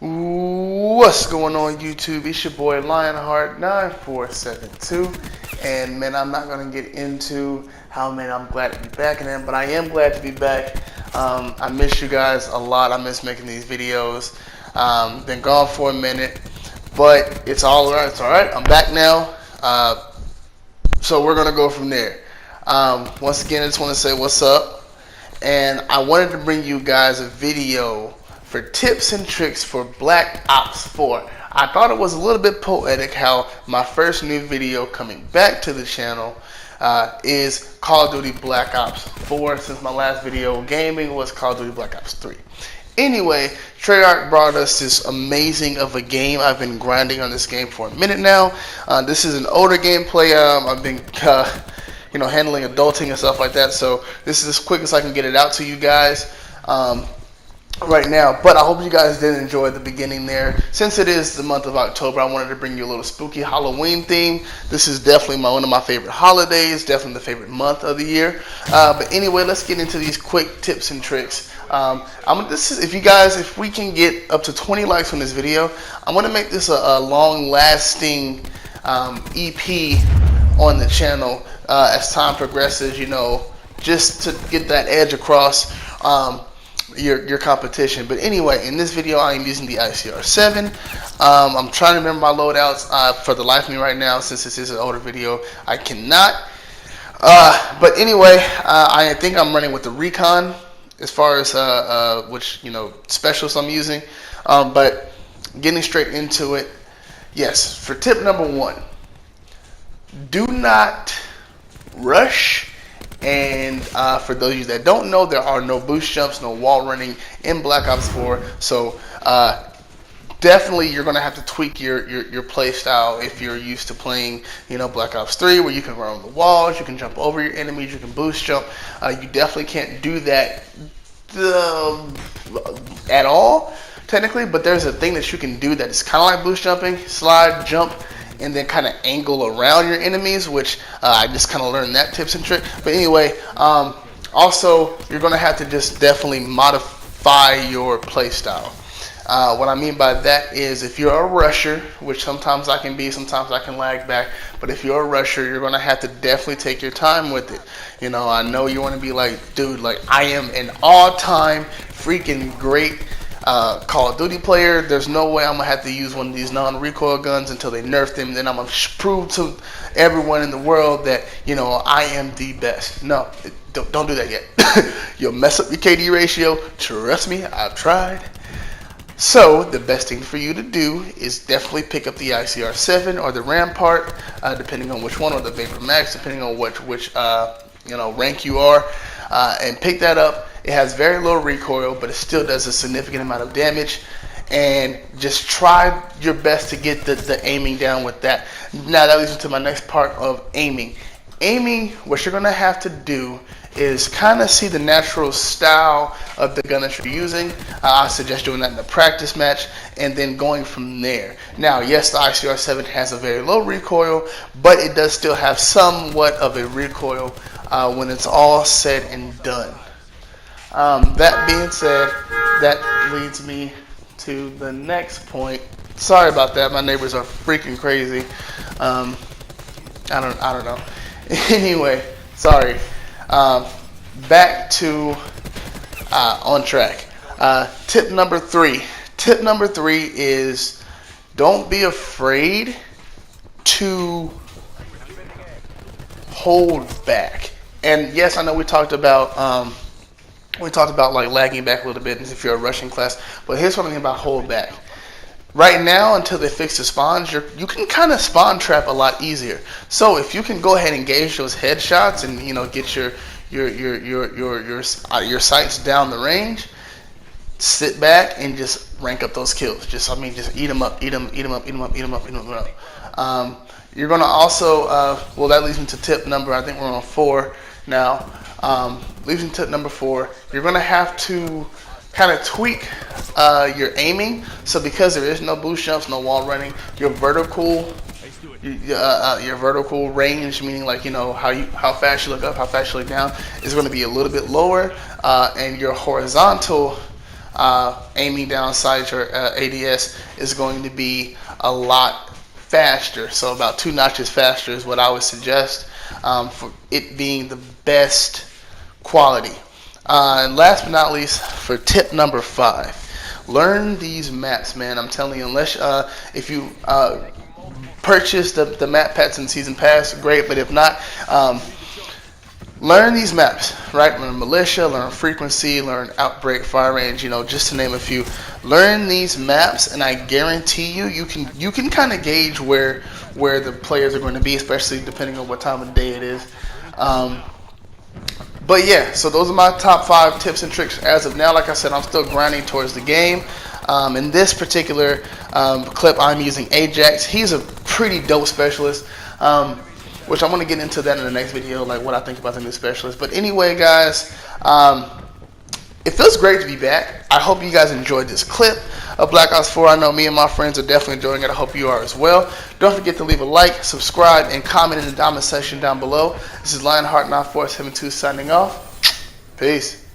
What's going on YouTube? It's your boy Lionheart9472, and man, I'm not gonna get into how I'm glad to be back again, but I am glad to be back. I miss you guys a lot. I miss making these videos. Been gone for a minute, but it's all right. It's all right. I'm back now. So we're gonna go from there. Once again, I just want to say what's up, and I wanted to bring you guys a video for tips and tricks for Black Ops 4. I thought it was a little bit poetic how my first new video coming back to the channel is Call of Duty Black Ops 4, since my last video gaming was Call of Duty Black Ops 3. Anyway, Treyarch brought us this amazing of a game. I've been grinding on this game for a minute now. This is an older gameplay. I've been handling adulting and stuff like that, so this is as quick as I can get it out to you guys right now. But I hope you guys did enjoy the beginning there. Since it is the month of October, I wanted to bring you a little spooky Halloween theme. This is definitely one of my favorite holidays, definitely the favorite month of the year. But anyway, let's get into these quick tips and tricks. If we can get up to 20 likes on this video, I'm gonna make this a long-lasting EP on the channel as time progresses. Just to get that edge across your competition. But anyway, in this video I am using the ICR7. I'm trying to remember my loadouts for the life of me right now, since this is an older video. I cannot. But anyway, I think I'm running with the Recon as far as which specialist I'm using. But getting straight into it, yes. For tip number 1, do not rush. And for those of you that don't know, there are no boost jumps, no wall running in Black Ops 4. So definitely you're going to have to tweak your play style if you're used to playing Black Ops 3, where you can run on the walls, you can jump over your enemies, you can boost jump. You definitely can't do that at all technically, but there's a thing that you can do that is kind of like boost jumping: slide, jump, and then kind of angle around your enemies, which I just kind of learned that tips and trick. But anyway, also you're going to have to just definitely modify your play style. What I mean by that is, if you're a rusher, which sometimes I can be, sometimes I can lag back, but if you're a rusher, you're going to have to definitely take your time with it. I know you want to be like, dude, like I am an all-time freaking great Call of Duty player. There's no way I'm gonna have to use one of these non-recoil guns until they nerf them. Then I'm gonna prove to everyone in the world that I am the best. No, don't do that yet. You'll mess up your KD ratio. Trust me, I've tried. So the best thing for you to do is definitely pick up the ICR7 or the Rampart, depending on which one, or the Vapor Max, depending on which rank you are, and pick that up. It has very low recoil, but it still does a significant amount of damage. And just try your best to get the aiming down with that. Now that leads me to my next part of aiming. Aiming, what you're going to have to do is kind of see the natural style of the gun that you're using. I suggest doing that in a practice match and then going from there. Now, yes, the ICR7 has a very low recoil, but it does still have somewhat of a recoil when it's all said and done. That being said, that leads me to the next point. Sorry about that. My neighbors are freaking crazy. I don't know. Anyway, sorry. Back to on track. Tip number 3. Tip number 3 is, don't be afraid to hold back. And yes, I know we talked about like lagging back a little bit if you're a rushing class, but here's what I mean about hold back. Right now, until they fix the spawns, you can kind of spawn trap a lot easier. So if you can go ahead and gauge those headshots and get your sights down the range, sit back and just rank up those kills. Just eat them up. You're gonna also well, that leads me to tip number, I think we're on 4 now. Leads me to tip number 4. You're gonna have to kind of tweak your aiming. So because there is no boost jumps, no wall running, your vertical range, meaning like how fast you look up, how fast you look down, is going to be a little bit lower, and your horizontal aiming down sights or ADS is going to be a lot faster. So about 2 notches faster is what I would suggest for it being the best quality. And last but not least, for tip number 5, learn these maps, man. I'm telling you, unless if you purchase the map packs and season pass, great. But if not, learn these maps, right? Learn militia, learn frequency, learn outbreak, fire range, just to name a few. Learn these maps, and I guarantee you can kind of gauge where the players are going to be, especially depending on what time of day it is. But yeah, so those are my top 5 tips and tricks as of now. Like I said, I'm still grinding towards the game. In this particular clip, I'm using Ajax. He's a pretty dope specialist, which I'm going to get into that in the next video, like what I think about the new specialist. But anyway, guys, it feels great to be back. I hope you guys enjoyed this clip of Black Ops 4. I know me and my friends are definitely enjoying it. I hope you are as well. Don't forget to leave a like, subscribe, and comment in the comment section down below. This is Lionheart 9472 signing off. Peace.